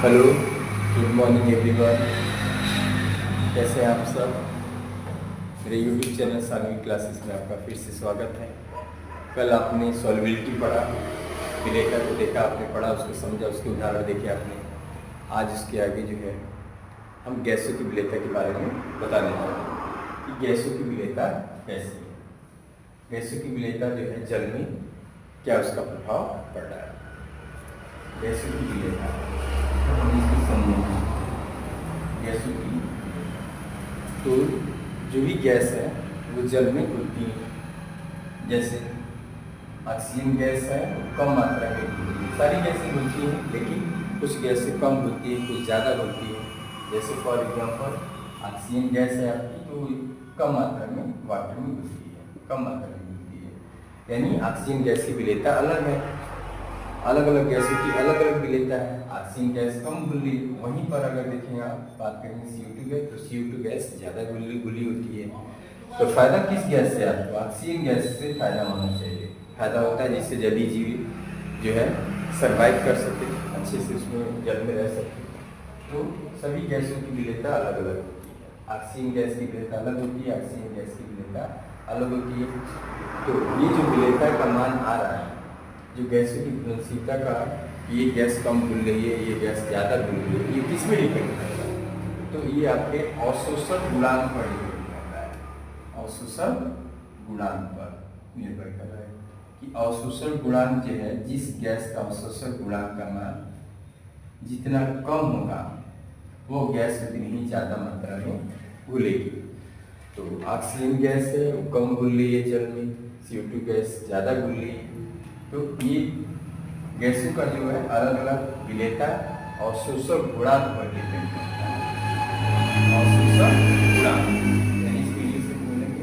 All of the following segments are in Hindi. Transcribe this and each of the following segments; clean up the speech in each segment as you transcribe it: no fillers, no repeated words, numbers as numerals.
Hello, good morning everyone. कैसे हैं आप सब? मेरे यूट्यूब चैनल सानवी क्लासेस में आपका फिर से स्वागत है। कल आपने सॉल्युबिलिटी पढ़ा, विलेटर को देखा, आपने पढ़ा, उसको समझा, उसके उदाहरण देखे आपने। आज उसके आगे जो है हम गैसों की विलेयता के बारे में बताने जा रहे हैं कि गैसों की विलेयता कैसी है। गैसों की विलेयता जो है जल में क्या उसका प्रभाव पड़ रहा है। गैसों की विलेयता हम इसको समझेंगे। गैसों की तो जो भी गैस है वो जल में घुलती है। जैसे ऑक्सीजन गैस है वो कम मात्रा में घुलती है। सारी गैसें घुलती हैं, लेकिन कुछ गैसें कम घुलती है, कुछ ज़्यादा घुलती है। जैसे फॉर एग्जांपल ऑक्सीजन गैस है आपकी, तो कम मात्रा में वाटर में घुलती है, कम मात्रा में घुलती है। यानी ऑक्सीजन गैस की विलेयता अलग है। अलग अलग गैसों की अलग अलग विलेयता है। ऑक्सीजन गैस कम घुली, वहीं पर अगर देखें आप बात करेंगे CO2 गैस, तो CO2 गैस ज़्यादा घुली होती है। तो फायदा किस गैस से आपको? ऑक्सीजन गैस से फायदा होना चाहिए। फायदा होता है जिससे जलीय जीव जो है सर्वाइव कर सके, अच्छे से उसमें जल में रह सके। तो सभी गैसों की विलेयता अलग अलग होती है। ऑक्सीजन गैस की विलेयता अलग होती है, ऑक्सीजन गैस की विलेयता अलग होती है। तो ये जो विलेयता का मान आ रहा है, जो गैसों की घुलनशीलता का, ये गैस कम घुल रही है, ये गैस ज़्यादा घुल रही है, ये किस में डिपेंड करता है? तो ये आपके अवशोषण गुणांक पर डिपेंड करता है। अवशोषण गुणांक पर निर्भर कर रहा है कि अवशोषण गुणांक जो है, जिस गैस का अवशोषण गुणांक का मान जितना कम होगा वो गैस उतनी ही ज़्यादा मात्रा में घुलेगी। तो ऑक्सीजन गैस है वो कम घुल रही है जल में, CO2 गैस ज़्यादा घुल रही है। तो ये गैसों का जो है अलग अलग विलेयता अवशोषण गुणांक पर डिपेंड करता है। अवशोषण गुणांक यानी इसको इंग्लिश में बोलेंगे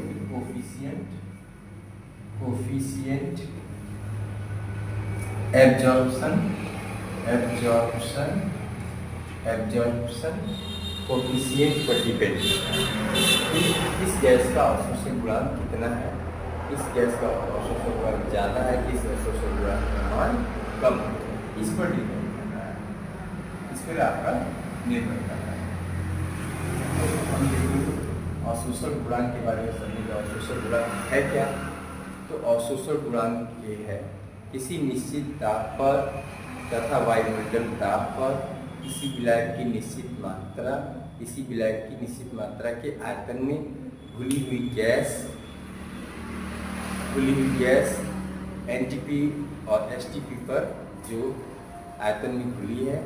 कोफिशिएंट एब्जॉर्प्शन कोफिशिएंट पर डिपेंड करता है। इस गैस का अवशोषण गुणांक कितना है, इस गैस का अवशोषण गुणांक ज़्यादा है, किस अवशोषण गुणांक का मान कम है, इस पर डिपेंड करना है, इस पर आपका निर्भर करना है। तो हम देखेंगे अवशोषण गुणांक के बारे में समझेंगे। अवशोषण गुणांक है क्या? तो अवशोषण गुणांक ये है किसी निश्चित ताप पर तथा वायुमंडल दाब पर किसी विलायक की निश्चित मात्रा के आयतन में घुली हुई गैस NTP और STP पर जो आयतन में घुली है